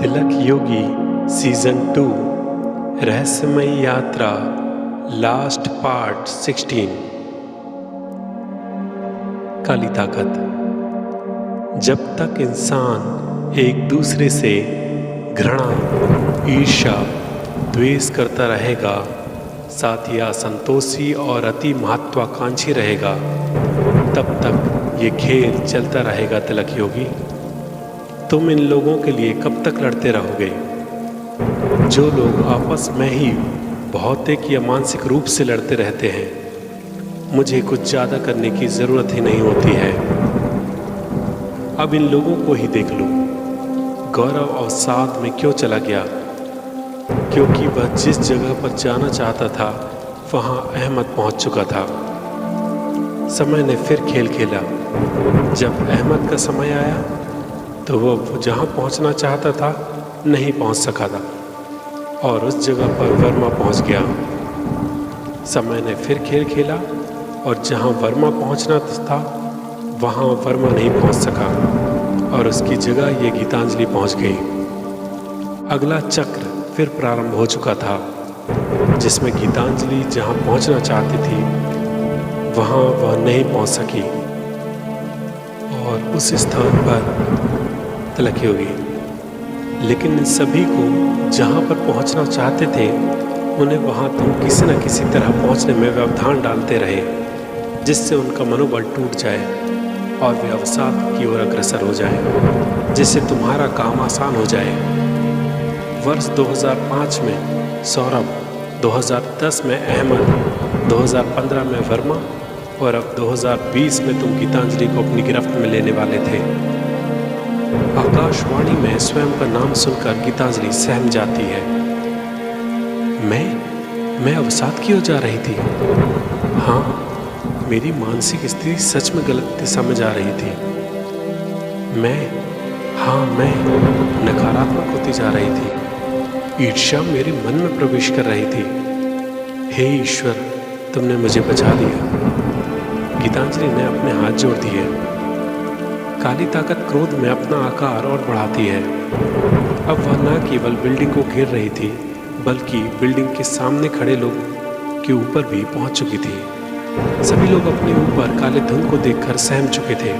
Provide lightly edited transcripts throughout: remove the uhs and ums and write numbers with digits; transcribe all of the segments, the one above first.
तिलक योगी season 2 रहस्यमय यात्रा last part 16। काली ताकत। जब तक इंसान एक दूसरे से घृणा, ईर्ष्या, द्वेष करता रहेगा, साथ ही असंतोषी और अति महत्वाकांक्षी रहेगा, तब तक ये खेल चलता रहेगा। तिलक योगी, तुम इन लोगों के लिए कब तक लड़ते रहोगे? जो लोग आपस में ही भौतिक या मानसिक रूप से लड़ते रहते हैं, मुझे कुछ ज़्यादा करने की ज़रूरत ही नहीं होती है। अब इन लोगों को ही देख लो। गौरव अवसाद में क्यों चला गया? क्योंकि वह जिस जगह पर जाना चाहता था वहाँ अहमद पहुँच चुका था। समय ने फिर खेल खेला। जब अहमद का समय आया तो वह जहाँ पहुँचना चाहता था नहीं पहुँच सका था और उस जगह पर वर्मा पहुँच गया। समय ने फिर खेल खेला और जहाँ वर्मा पहुँचना था वहाँ वर्मा नहीं पहुँच सका और उसकी जगह ये गीतांजलि पहुँच गई। अगला चक्र फिर प्रारंभ हो चुका था, जिसमें गीतांजलि जहाँ पहुँचना चाहती थी वहाँ वह नहीं पहुँच सकी और उस स्थान पर तिलक योगी। लेकिन इन सभी को जहाँ पर पहुँचना चाहते थे उन्हें वहाँ तुम किसी न किसी तरह पहुँचने में व्यवधान डालते रहे, जिससे उनका मनोबल टूट जाए और वे अवसाद की ओर अग्रसर हो जाए, जिससे तुम्हारा काम आसान हो जाए। वर्ष 2005 में सौरभ, 2010 में अहमद, 2015 में वर्मा और अब 2020 में तुम गीतांजलि को अपनी गिरफ्त में लेने वाले थे। आकाशवाणी में स्वयं का नाम सुनकर गीतांजलि सहम जाती है। मैं अवसाद की ओर जा रही थी। हाँ, मेरी मानसिक स्थिति सच में गलत दिशा में जा रही थी। मैं नकारात्मक होती जा रही थी। ईर्ष्या मेरे मन में प्रवेश कर रही थी। हे ईश्वर, तुमने मुझे बचा लिया। गीतांजलि ने अपने हाथ जोड़ दिए। काली ताकत क्रोध में अपना आकार और बढ़ाती है। अब वह न केवल बिल्डिंग को घेर रही थी, बल्कि बिल्डिंग के सामने खड़े लोग के ऊपर भी पहुंच चुकी थी। सभी लोग अपने ऊपर काले धुंध को देखकर सहम चुके थे।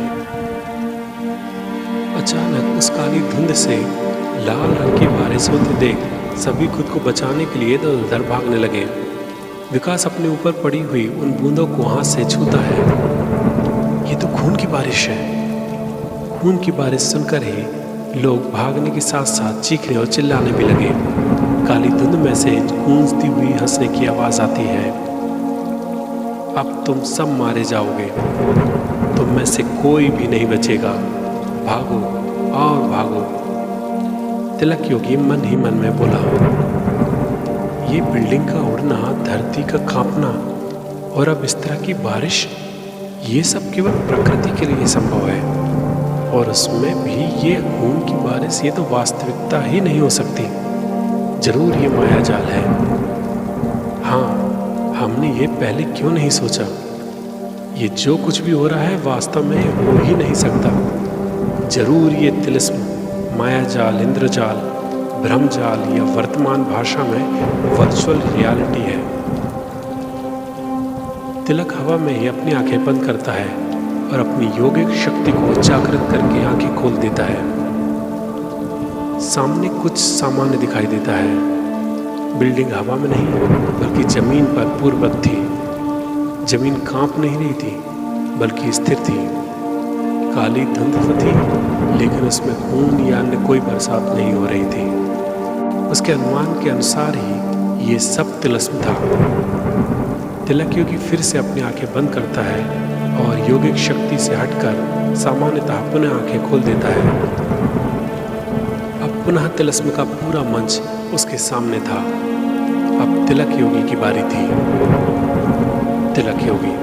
अचानक उस काली धुंध से लाल रंग की बारिश होती देख सभी खुद को बचाने के लिए इधर उधर भागने लगे। विकास अपने ऊपर पड़ी हुई उन बूंदों को हाथ से छूता है। ये तो खून की बारिश है। खून की बारिश सुनकर ही लोग भागने के साथ साथ चीखने और चिल्लाने भी लगे। काली धुंध में से गूंजती हुई हंसने की आवाज आती है। अब तुम सब मारे जाओगे। तुम में से कोई भी नहीं बचेगा। भागो और भागो। तिलक योगी मन ही मन में बोला। ये बिल्डिंग का उड़ना, धरती का कांपना और अब इस तरह की बारिश, ये सब केवल प्रकृति के लिए संभव है। और उसमें भी ये खून की बारिश, ये तो वास्तविकता ही नहीं हो सकती। जरूर ये माया जाल है। हाँ, हमने ये पहले क्यों नहीं सोचा? ये जो कुछ भी हो रहा है वास्तव में हो ही नहीं सकता। जरूर ये तिलिस्म, माया जाल, इंद्रजाल, भ्रमजाल या वर्तमान भाषा में वर्चुअल रियलिटी है। तिलक हवा में ही अपनी आंखें बंद करता है और अपनी योगिक शक्ति को जागृत करके आंखें खोल देता है। सामने कुछ सामान्य दिखाई देता है। बिल्डिंग हवा में नहीं बल्कि जमीन पर पूर्ववत थी। जमीन कांप नहीं रही थी बल्कि स्थिर थी। काली धुंध थी लेकिन उसमें खून या अन्य कोई बरसात नहीं हो रही थी। उसके अनुमान के अनुसार ही ये सब तिलिस्म था। तिलक योगी फिर से अपनी आंखें बंद करता है और योगिक शक्ति से हटकर सामान्यतः पुनः आंखें खोल देता है। अब पुनः तिलिस्म का पूरा मंच उसके सामने था। अब तिलक योगी की बारी थी। तिलक योगी,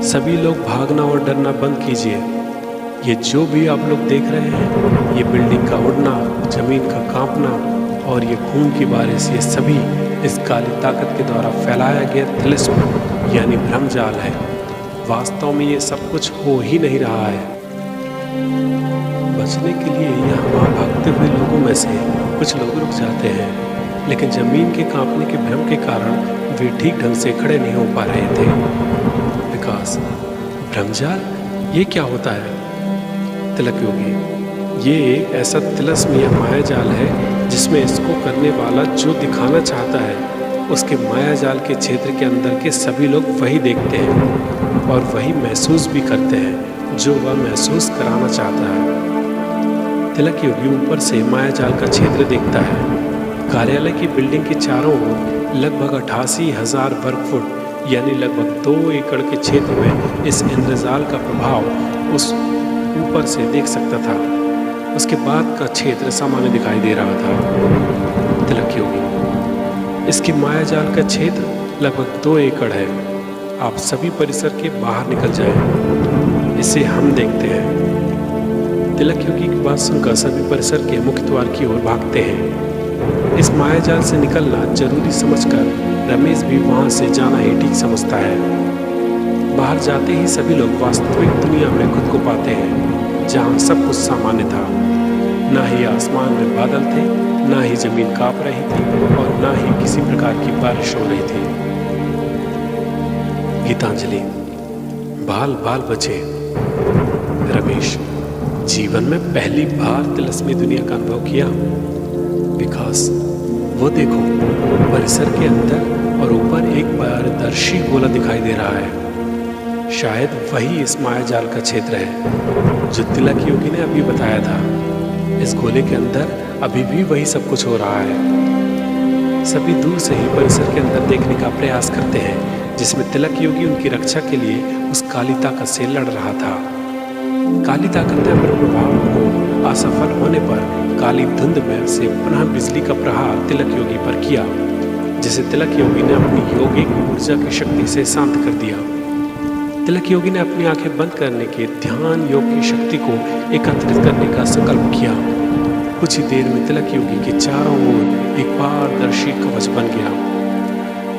सभी लोग भागना और डरना बंद कीजिए। ये जो भी आप लोग देख रहे हैं, ये बिल्डिंग का उड़ना, जमीन का कांपना और ये खून की बारिश, ये सभी इस काली ताकत के द्वारा फैलाया गया तिलिस्म यानी भ्रमजाल है। वास्तव में ये सब कुछ हो ही नहीं रहा है। बस पहुंचने के लिए यहाँ वहाँ भागते हुए लोगों में से कुछ लोग रुक जाते हैं, लेकिन जमीन के कांपने के भ्रम के कारण वे ठीक ढंग से खड़े नहीं हो पा रहे थे। विकास, भ्रमजाल ये क्या होता है? तिलक योगी, ये एक ऐसा तिलस्म या मायाजाल है जिसमें इसको करने वाला जो दिखाना चाहता है उसके मायाजाल के क्षेत्र के अंदर के सभी लोग वही देखते हैं और वही महसूस भी करते हैं जो वह महसूस कराना चाहता है। तिलक योगी ऊपर से मायाजाल का क्षेत्र देखता है। कार्यालय की बिल्डिंग के चारों ओर लगभग 88,000 वर्ग फुट यानी लगभग 2 एकड़ के क्षेत्र में इस इंद्रजाल का प्रभाव उस ऊपर से देख सकता था। उसके बाद का क्षेत्र सामान्य दिखाई दे रहा था। तिलक योगी, इसके मायाजाल का क्षेत्र लगभग 2 एकड़ है। आप सभी परिसर के बाहर निकल जाएं, इसे हम देखते हैं। तिलक योगी की बात सुनकर सभी परिसर के मुख्य द्वार की ओर भागते हैं। इस मायाजाल से निकलना जरूरी समझकर रमेश भी वहां से जाना ही ठीक समझता है। बाहर जाते ही सभी लोग वास्तविक दुनिया में खुद को पाते हैं, जहां सब कुछ सामान्य था। ना ही आसमान में बादल थे, ना ही जमीन कांप रही थी और ना ही किसी प्रकार की बारिश हो रही थी। गीतांजलि, बाल बाल बचे। रमेश, जीवन में पहली बार तिलस्मी दुनिया का अनुभव किया। विकास, वो देखो, परिसर के अंदर और ऊपर एक पारदर्शी गोला दिखाई दे रहा है। शायद वही इस मायाजाल का क्षेत्र है जो तिलक योगी ने अभी बताया था। इस गोले के अंदर अभी भी वही सब कुछ हो रहा है। सभी दूर से ही परिसर के अंदर देखने का प्रयास करते हैं जिसमें तिलक योगी उनकी रक्षा के लिए उस काली ताकत से लड़ रहा था। काली ताकत ने अपने प्रभाव को असफल होने पर काली धुंध में से पुनः बिजली का प्रहार तिलक योगी पर किया, जिसे तिलक योगी ने अपनी यौगिक ऊर्जा की शक्ति से शांत कर दिया। तिलक योगी ने अपनी आंखें बंद करने के ध्यान योग की शक्ति को एकत्रित करने का संकल्प किया। कुछ ही देर में तिलक योगी के चारों ओर एक पारदर्शी कवच बन गया।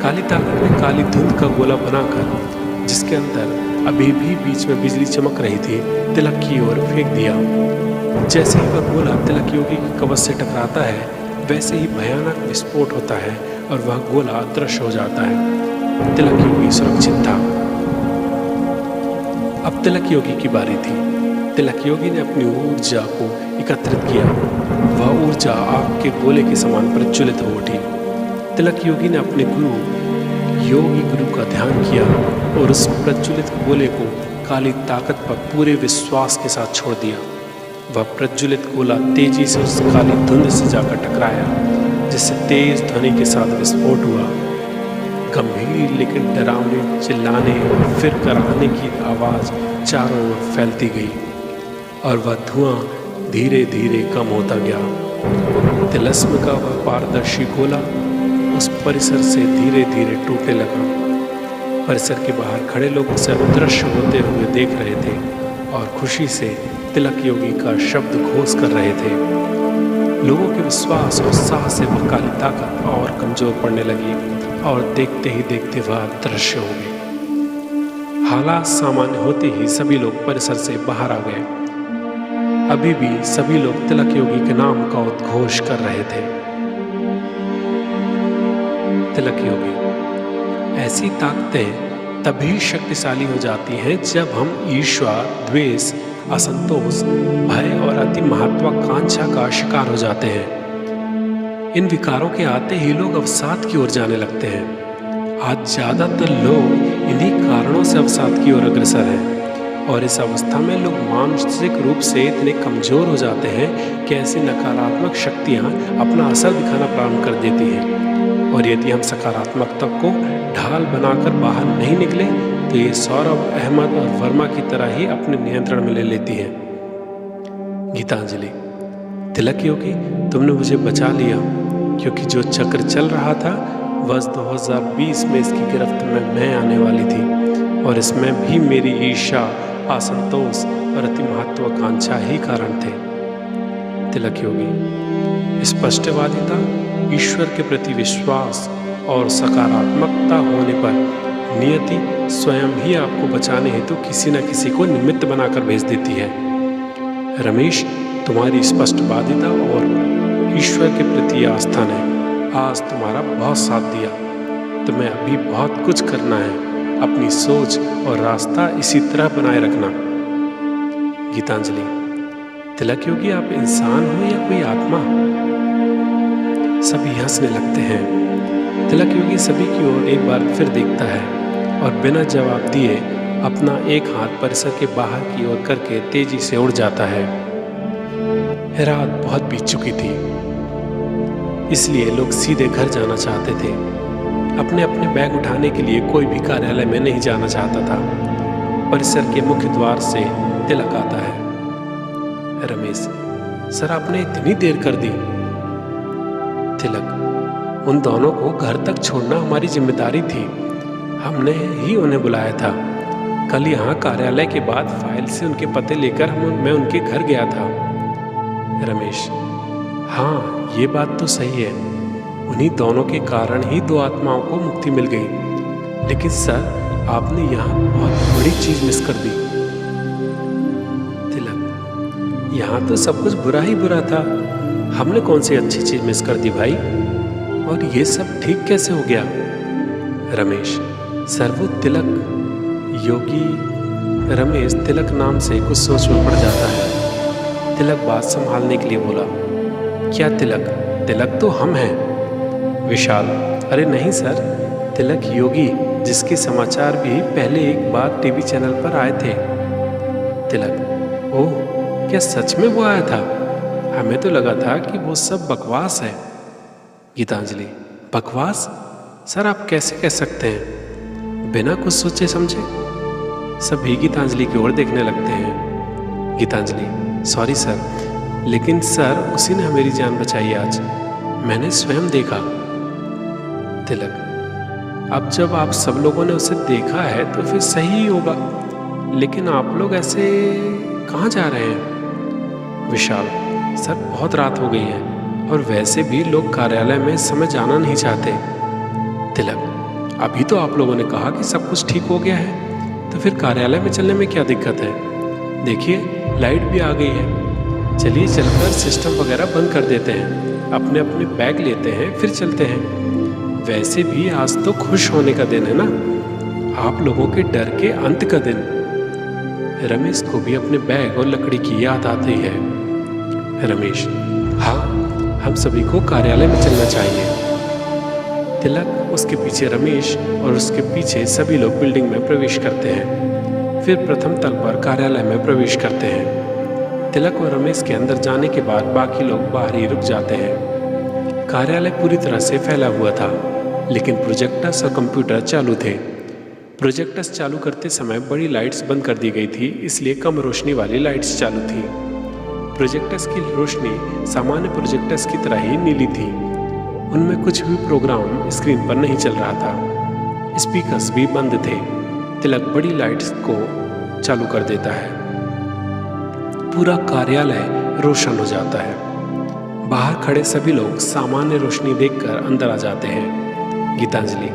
काली ताकत ने काली धुंध का गोला बनाकर, जिसके अंदर अभी भी बीच में बिजली चमक रही थी, तिलक की ओर फेंक दिया। जैसे ही वह गोला तिलक योगी के कवच से टकराता है, वैसे ही भयानक विस्फोट होता है और वह गोला अदृश्य हो जाता है। तिलक योगी सुरक्षित था। अब तिलक योगी की बारी थी। तिलक योगी ने अपनी ऊर्जा को एकत्रित किया। वह ऊर्जा आग के गोले के समान प्रज्वलित हो उठी। तिलक योगी ने अपने योगी गुरु का ध्यान किया और उस प्रज्वलित गोले को काली ताकत पर पूरे विश्वास के साथ छोड़ दिया। वह प्रज्वलित गोला तेजी से उस काली धुंध से जाकर टकराया, जिससे तेज ध्वनि के साथ विस्फोट हुआ। गंभीर लेकिन डरावने चिल्लाने और फिर कराहने की आवाज़ चारों ओर फैलती गई और वह धुआं धीरे धीरे कम होता गया। तिलस्म का वह पारदर्शी गोला उस परिसर से धीरे धीरे टूटने लगा। परिसर के बाहर खड़े लोग उसे अदृश्य होते हुए देख रहे थे और खुशी से तिलक योगी का शब्द घोष कर रहे थे। लोगों के विश्वास और उत्साह से वह काली ताकत और कमजोर पड़ने लगी और देखते ही देखते वह अदृश्य हो गई। हालात सामान्य होते ही सभी लोग परिसर से बाहर आ गए। अभी भी सभी लोग तिलक योगी के नाम का उद्घोष कर रहे थे। तिलक योगी, ऐसी ताकतें तभी शक्तिशाली हो जाती हैं जब हम ईर्ष्या, द्वेष, असंतोष, भय और अति महत्वाकांक्षा का शिकार हो जाते हैं। इन विकारों के आते ही लोग अवसाद की ओर जाने लगते हैं। आज ज्यादातर लोग इन्हीं कारणों से अवसाद की ओर अग्रसर हैं और इस अवस्था में लोग मानसिक रूप से इतने कमजोर हो जाते हैं कि ऐसी नकारात्मक शक्तियां अपना असर दिखाना प्रारंभ कर देती हैं। और यदि हम सकारात्मकता को ढाल बनाकर बाहर नहीं निकले तो ये सौरभ, अहमद और वर्मा की तरह ही अपने नियंत्रण में ले लेती है। गीतांजलि, तिलक योगी, तुमने मुझे बचा लिया, क्योंकि जो चक्र चल रहा था वर्ष 2020 में इसकी गिरफ्त में मैं आने वाली थी और इसमें भी मेरी ईर्ष्या, असंतोष और अति महत्वाकांक्षा ही कारण थे। तिलक योगी, स्पष्टवादिता, ईश्वर के प्रति विश्वास और सकारात्मकता होने पर नियति स्वयं ही आपको बचाने हेतु किसी न किसी को निमित्त बनाकर भेज देती है। रमेश, तुम्हारी स्पष्टवादिता और ईश्वर के प्रति आस्था ने आज तुम्हारा बहुत साथ दिया। तुम्हें अभी बहुत कुछ करना है। अपनी सोच और रास्ता इसी तरह बनाए रखना। गीतांजलि। तिलक योगी, आप इंसान हो या कोई आत्मा? सभी हंसने लगते हैं। तिलक योगी सभी की ओर एक बार फिर देखता है और बिना जवाब दिए अपना एक हाथ परिसर के बाहर की ओर करके तेजी से उड़ जाता है। रात बहुत बीत चुकी थी, इसलिए लोग सीधे घर जाना चाहते थे। अपने अपने बैग उठाने के लिए कोई भी कार्यालय में नहीं जाना चाहता था। परिसर के मुख्य द्वार से तिलक आता है। रमेश, सर आपने इतनी देर कर दी। तिलक, उन दोनों को घर तक छोड़ना हमारी जिम्मेदारी थी। हमने ही उन्हें बुलाया था। कल यहाँ कार्यालय के बाद फाइल से उनके पते लेकर मैं उनके घर गया था। रमेश, हाँ ये बात तो सही है। उन्हीं दोनों के कारण ही दो आत्माओं को मुक्ति मिल गई। लेकिन सर आपने यहाँ बहुत बड़ी चीज मिस कर दी। तिलक, यहाँ तो सब कुछ बुरा ही बुरा था। हमने कौन सी अच्छी चीज मिस कर दी भाई? और ये सब ठीक कैसे हो गया? रमेश, सर वो तिलक योगी। रमेश तिलक नाम से कुछ सोच में पड़ जाता है। तिलक बात संभालने के लिए बोला, क्या तिलक? तिलक तो हम हैं। विशाल, अरे नहीं सर, तिलक योगी जिसके समाचार भी पहले एक बार टीवी चैनल पर आए थे। तिलक, ओह क्या सच में वो आया था? हमें तो लगा था कि वो सब बकवास है। गीतांजलि, बकवास? सर आप कैसे कह सकते हैं बिना कुछ सोचे समझे? सभी गीतांजलि की ओर देखने लगते हैं। गीतांजलि, सॉरी सर, लेकिन सर उसी ने मेरी जान बचाई आज। मैंने स्वयं देखा। तिलक, अब जब आप सब लोगों ने उसे देखा है तो फिर सही ही होगा। लेकिन आप लोग ऐसे कहाँ जा रहे हैं? विशाल, सर बहुत रात हो गई है और वैसे भी लोग कार्यालय में इस समय जाना नहीं चाहते। तिलक, अभी तो आप लोगों ने कहा कि सब कुछ ठीक हो गया है, तो फिर कार्यालय में चलने में क्या दिक्कत है? देखिए लाइट भी आ गई है। चलिए चलकर सिस्टम वगैरह बंद कर देते हैं, अपने अपने बैग लेते हैं, फिर चलते हैं। वैसे भी आज तो खुश होने का दिन है ना, आप लोगों के डर के अंत का दिन। रमेश को भी अपने बैग और लकड़ी की याद आती है। रमेश, हाँ हम सभी को कार्यालय में चलना चाहिए। तिलक, उसके पीछे रमेश और उसके पीछे सभी लोग बिल्डिंग में प्रवेश करते हैं। फिर प्रथम तल पर कार्यालय में प्रवेश करते हैं। तिलक और रमेश के अंदर जाने के बाद बाकी लोग बाहर ही रुक जाते हैं। कार्यालय पूरी तरह से फैला हुआ था, लेकिन प्रोजेक्टर्स और कंप्यूटर चालू थे। प्रोजेक्टर्स चालू करते समय बड़ी लाइट्स बंद कर दी गई थी, इसलिए कम रोशनी वाली लाइट्स चालू थी। प्रोजेक्टर्स की रोशनी सामान्य प्रोजेक्टर्स की तरह ही नीली थी। उनमें कुछ भी प्रोग्राम स्क्रीन पर नहीं चल रहा था। स्पीकर्स भी बंद थे। तिलक बड़ी लाइट्स को चालू कर देता है। पूरा कार्यालय रोशन हो जाता है। बाहर खड़े सभी लोग सामान्य रोशनी देखकर अंदर आ जाते हैं। गीतांजलि,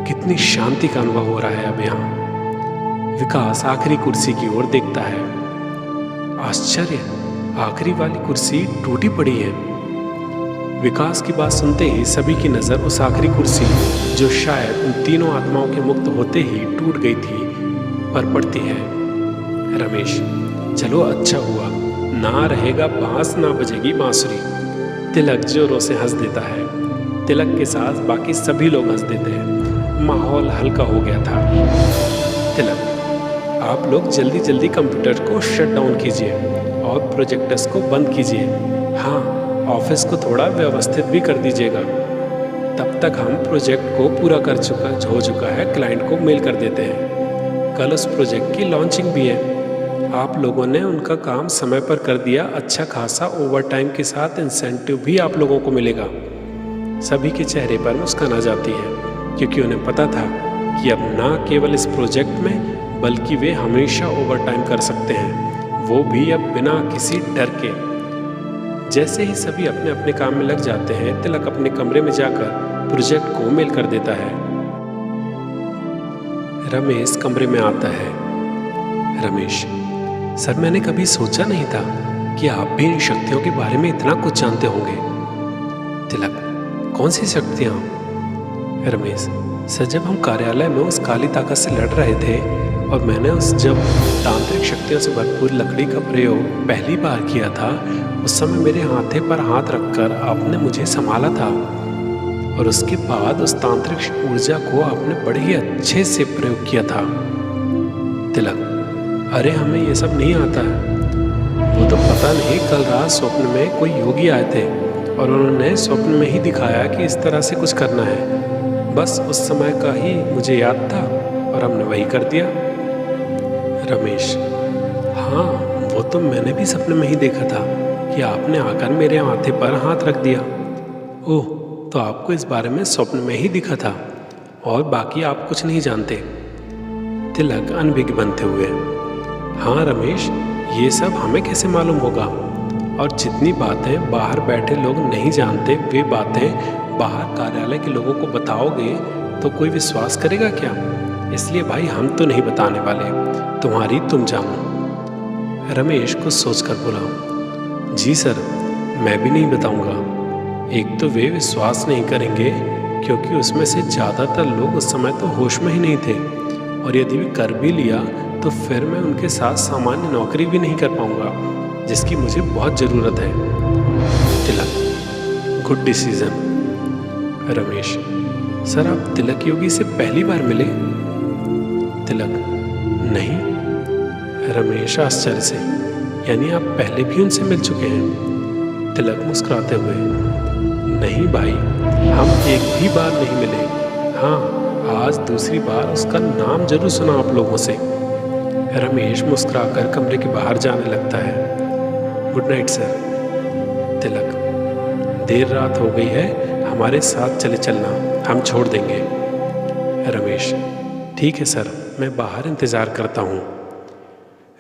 कितनी शांति का अनुभव हो रहा है अब यहाँ। विकास आखिरी कुर्सी की ओर देखता है। आश्चर्य, आखिरी वाली कुर्सी टूटी पड़ी है। विकास की बात सुनते ही सभी की नजर उस आखिरी कुर्सी, जो शायद उन तीनों आत्माओं के मुक्त होते ही टूट गई थी, पर पड़ती है। रमेश, चलो अच्छा हुआ, ना रहेगा बांस ना बजेगी बांसुरी। तिलक जोरों से हंस देता है। तिलक के साथ बाकी सभी लोग हंस देते हैं। माहौल हल्का हो गया था। तिलक, आप लोग जल्दी जल्दी कंप्यूटर को शट डाउन कीजिए और प्रोजेक्टर्स को बंद कीजिए। हाँ, ऑफिस को थोड़ा व्यवस्थित भी कर दीजिएगा। तब तक हम प्रोजेक्ट को पूरा हो चुका है, क्लाइंट को मेल कर देते हैं। कल उस प्रोजेक्ट की लॉन्चिंग भी है। आप लोगों ने उनका काम समय पर कर दिया। अच्छा खासा ओवरटाइम के साथ इंसेंटिव भी आप लोगों को मिलेगा। सभी के चेहरे पर मुस्कान आ जाती है, क्योंकि उन्हें पता था कि अब ना केवल इस प्रोजेक्ट में बल्कि वे हमेशा ओवरटाइम कर सकते हैं, वो भी अब बिना किसी डर के। जैसे ही सभी अपने अपने काम में लग जाते हैं, तिलक अपने कमरे में जाकर प्रोजेक्ट को मेल कर देता है। रमेश कमरे में आता है। रमेश, सर मैंने कभी सोचा नहीं था कि आप भी इन शक्तियों के बारे में इतना कुछ जानते होंगे। तिलक, कौन सी शक्तियाँ? रमेश, सर जब हम कार्यालय में उस काली ताकत से लड़ रहे थे और मैंने जब तांत्रिक शक्तियों से भरपूर लकड़ी का प्रयोग पहली बार किया था, उस समय मेरे हाथे पर हाथ रखकर आपने मुझे संभाला था और उसके बाद उस तांत्रिक ऊर्जा को आपने बड़े ही अच्छे से प्रयोग किया था। तिलक, अरे हमें ये सब नहीं आता है। वो तो पता नहीं, कल रात स्वप्न में कोई योगी आए थे और उन्होंने स्वप्न में ही दिखाया कि इस तरह से कुछ करना है। बस उस समय का ही मुझे याद था और हमने वही कर दिया। रमेश, हाँ वो तो मैंने भी सपने में ही देखा था कि आपने आकर मेरे माथे पर हाथ रख दिया। ओह, तो आपको इस बारे में स्वप्न में ही दिखा था और बाकी आप कुछ नहीं जानते। तिलक अनभिज्ञ बनते हुए, हाँ रमेश, ये सब हमें कैसे मालूम होगा? और जितनी बातें बाहर बैठे लोग नहीं जानते, वे बातें बाहर कार्यालय के लोगों को बताओगे तो कोई विश्वास करेगा क्या? इसलिए भाई हम तो नहीं बताने वाले, तुम्हारी तुम जानो। रमेश कुछ सोचकर बोला, जी सर, मैं भी नहीं बताऊंगा। एक तो वे विश्वास नहीं करेंगे क्योंकि उसमें से ज़्यादातर लोग उस समय तो होश में ही नहीं थे, और यदि भी कर भी लिया तो फिर मैं उनके साथ सामान्य नौकरी भी नहीं कर पाऊंगा जिसकी मुझे बहुत ज़रूरत है। तिलक, गुड डिसीजन। रमेश, सर आप तिलक योगी से पहली बार मिले? तिलक, नहीं। रमेश आश्चर्य से, यानी आप पहले भी उनसे मिल चुके हैं? तिलक मुस्कुराते हुए, नहीं भाई, हम एक भी बार नहीं मिले। हाँ, आज दूसरी बार उसका नाम जरूर सुना आप लोगों से। रमेश मुस्कुराकर कमरे के बाहर जाने लगता है। Good night sir. तिलक, देर रात हो गई है, हमारे साथ चले चलना, हम छोड़ देंगे। रमेश, ठीक है सर, मैं बाहर इंतज़ार करता हूँ।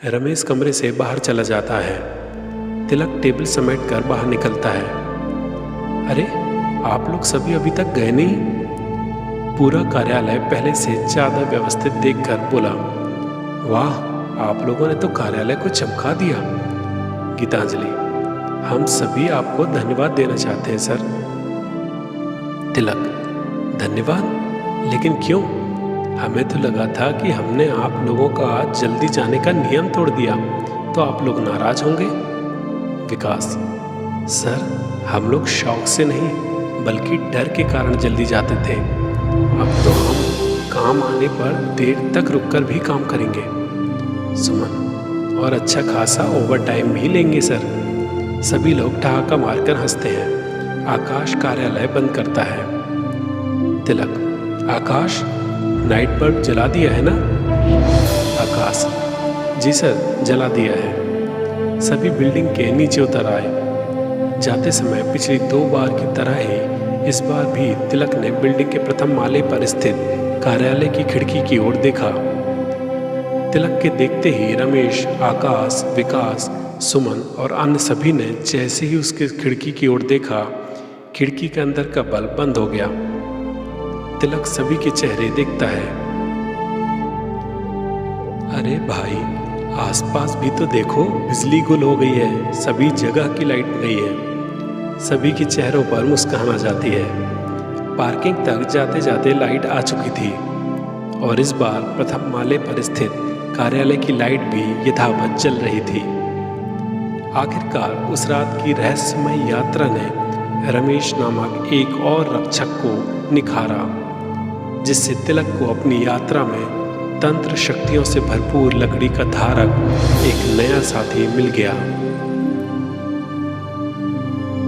रमेश कमरे से बाहर चला जाता है। तिलक टेबल समेट कर बाहर निकलता है। अरे आप लोग सभी अभी तक गए नहीं? पूरा कार्यालय पहले से ज़्यादा व्यवस्थित देखकर बोला, वाह, आप लोगों ने तो कार्यालय को चमका दिया। गीतांजलि, हम सभी आपको धन्यवाद देना चाहते हैं सर। तिलक, धन्यवाद? लेकिन क्यों? हमें तो लगा था कि हमने आप लोगों का आज जल्दी जाने का नियम तोड़ दिया तो आप लोग नाराज होंगे। विकास, सर हम लोग शौक से नहीं बल्कि डर के कारण जल्दी जाते थे। अब तो हम काम आने पर देर तक रुककर भी काम करेंगे। सुमन, और अच्छा खासा ओवर टाइम भी लेंगे सर। सभी लोग ठहाका मारकर हंसते हैं। आकाश कार्यालय बंद करता है। तिलक, आकाश, नाइट बल्ब जला दिया है ना? आकाश, जी सर, जला दिया है। सभी बिल्डिंग के नीचे उतर आए। जाते समय पिछली 2 बार की तरह ही इस बार भी तिलक ने बिल्डिंग के प्रथम माले पर स्थित कार्यालय की खिड़की की ओर देखा। तिलक के देखते ही रमेश, आकाश, विकास, सुमन और अन्य सभी ने जैसे ही उसके खिड़की की ओर देखा, खिड़की के अंदर का बल्ब बंद हो गया। तिलक सभी के चेहरे देखता है। अरे भाई, आसपास भी तो देखो, बिजली गुल हो गई है, सभी जगह की लाइट गई है। सभी के चेहरों पर मुस्कान आ जाती है। पार्किंग तक जाते जाते लाइट आ चुकी थी और इस बार प्रथम माले पर स्थित कार्यालय की लाइट भी यथावत जल रही थी। आखिरकार उस रात की रहस्यमय यात्रा ने रमेश नामक एक और रक्षक को निखारा, जिससे तिलक को अपनी यात्रा में तंत्र शक्तियों से भरपूर लकड़ी का धारक एक नया साथी मिल गया।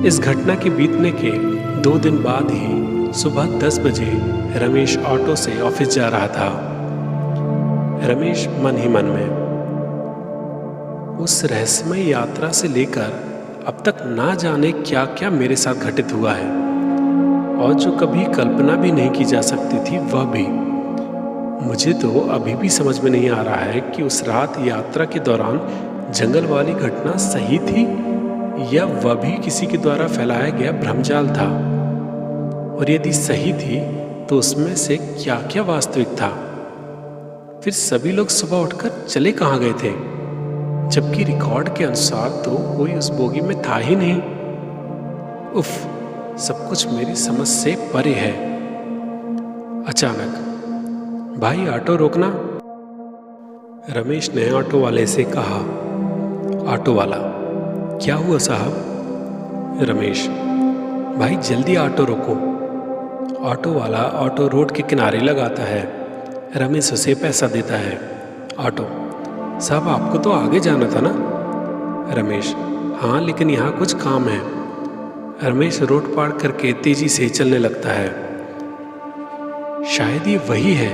इस घटना के बीतने के 2 दिन बाद ही सुबह 10 बजे रमेश ऑटो से ऑफिस जा रहा था। रमेश मन ही मन में उस रहस्यमय यात्रा से लेकर अब तक ना जाने क्या क्या मेरे साथ घटित हुआ है, और जो कभी कल्पना भी नहीं की जा सकती थी वह भी। मुझे तो अभी भी समझ में नहीं आ रहा है कि उस रात यात्रा के दौरान जंगल वाली घटना सही थी या वह भी किसी के द्वारा फैलाया गया भ्रमजाल था, और यदि सही थी तो उसमें से क्या क्या वास्तविक था। फिर सभी लोग सुबह उठकर चले कहाँ गए थे? जबकि रिकॉर्ड के अनुसार तो कोई उस बोगी में था ही नहीं। उफ, सब कुछ मेरी समझ से परे है। अचानक, भाई ऑटो रोकना, रमेश ने ऑटो वाले से कहा। ऑटो वाला, क्या हुआ साहब? रमेश, भाई जल्दी ऑटो रोको। ऑटो वाला ऑटो रोड के किनारे लगाता है। रमेश उसे पैसा देता है। ऑटो, साहब आपको तो आगे जाना था ना? रमेश, हाँ लेकिन यहाँ कुछ काम है। रमेश रोड पार करके तेजी से चलने लगता है। शायद ये वही है।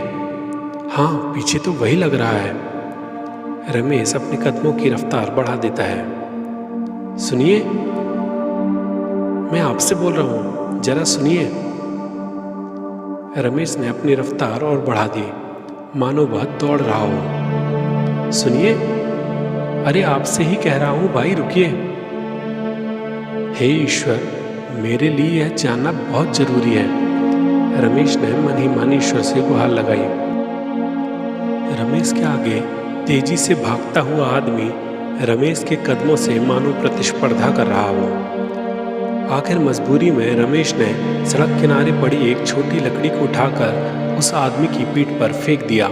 हाँ, पीछे तो वही लग रहा है। रमेश अपने कदमों की रफ्तार बढ़ा देता है। सुनिए, मैं आपसे बोल रहा हूँ, जरा सुनिए। रमेश ने अपनी रफ्तार और बढ़ा दी, मानो वह दौड़ रहा हो। सुनिए, अरे आपसे ही कह रहा हूँ भाई, रुकिए। हे ईश्वर, मेरे लिए यह जानना बहुत जरूरी है। रमेश ने मन ही मन ईश्वर से गुहार लगाई। रमेश के आगे तेजी से भागता हुआ आदमी रमेश के कदमों से मानो प्रतिस्पर्धा कर रहा हो। आखिर मजबूरी में रमेश ने सड़क किनारे पड़ी एक छोटी लकड़ी को उठाकर उस आदमी की पीठ पर फेंक दिया।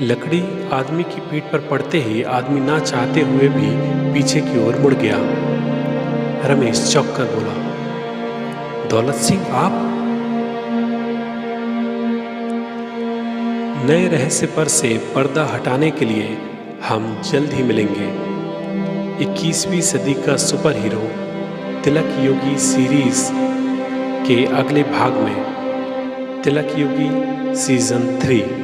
लकड़ी आदमी की पीठ पर पड़ते ही आदमी ना चाहते हुए भी पीछे की ओर मुड़ गया। रमेश चौंक कर बोला, दौलत सिंह आप? नए रहस्य पर से पर्दा हटाने के लिए हम जल्द ही मिलेंगे। 21वीं सदी का सुपर हीरो तिलक योगी सीरीज के अगले भाग में, तिलक योगी सीजन 3।